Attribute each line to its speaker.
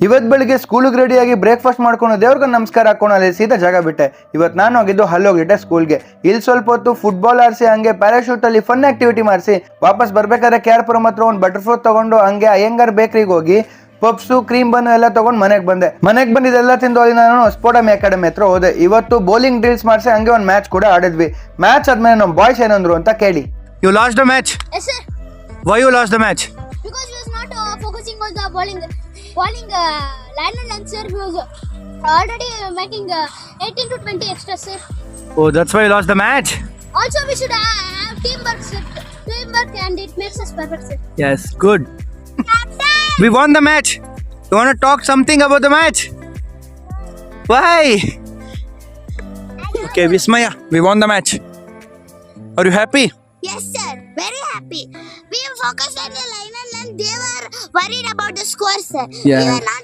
Speaker 1: ಇವತ್ತು ಬೆಳಿಗ್ಗೆ ಸ್ಕೂಲಿಗೆ ರೆಡಿಯಾಗಿ ಬ್ರೇಕ್ಫಾಸ್ಟ್ ಮಾಡ್ಕೊಂಡು ದೇವ್ರಿಗೆ ನಮಸ್ಕಾರ ಹಾಕೊಂಡು ಅಲ್ಲಿ ಸೀದಾ ಜಾಗ ಬಿಟ್ಟೆ. ಇವತ್ತು ನಾನು ಹೋಗಿದ್ದು ಹೋಗಿದ್ದೆ ಸ್ಕೂಲ್ಗೆ. ಇಲ್ಲಿ ಸ್ವಲ್ಪ ಹೊತ್ತು ಫುಟ್ಬಾಲ್ ಆಡಿಸಿ ಹಂಗೆ ಪ್ಯಾರಾಶೂಟ್ ಅಲ್ಲಿ ಫನ್ ಆಕ್ಟಿವಿಟಿ ಮಾಡಿಸಿ ವಾಪಸ್ ಬರ್ಬೇಕಾದ್ರೆ KR ಹತ್ರ ಒಂದು ಬಟರ್ಫ್ಲೈ ತಗೊಂಡು ಹಂಗೆ ಅಯ್ಯಂಗಾರ್ ಬೇಕರಿಗೆ ಹೋಗಿ ಪಪ್ಸು ಕ್ರೀಮ್ ಬನ್ನು ಎಲ್ಲ ತಗೊಂಡು ಮನೆಗೆ ಬಂದಿದ್ದೆಲ್ಲ ತಿಂದು ನಾನು ಸ್ಪೋಟಮ್ ಅಕಾಡೆಮಿ ಹತ್ರ ಹೋದೆ. ಇವತ್ತು ಬೌಲಿಂಗ್ ಡ್ರಿಲ್ಸ್ ಮಾಡಿಸಿ ಹಂಗೆ ಒಂದು ಮ್ಯಾಚ್ ಕೂಡ ಆಡಿದ್ವಿ. ಮ್ಯಾಚ್ ಆದ್ಮೇಲೆ ನಮ್ಮ ಬಾಯ್ಸ್ ಏನಂದ್ರು ಅಂತ ಕೇಳಿ.
Speaker 2: You lost the match?
Speaker 3: Yes, sir.
Speaker 2: Why you lost the match?
Speaker 3: Because he was not focusing on the bowling line and length, sir. He was already making 18 to 20 extra, sir.
Speaker 2: Oh, that's why you lost the match?
Speaker 3: Also, we should have teamwork, sir. Teamwork and it makes us perfect, sir.
Speaker 2: Yes, good. We won the match. You want to talk something about the match? Why? Okay, Vismaya, we won the match. Are you happy?
Speaker 3: Yes, sir. Very happy. We focused on the line and length. They were worried about the score, sir.
Speaker 2: Yeah.
Speaker 3: We were not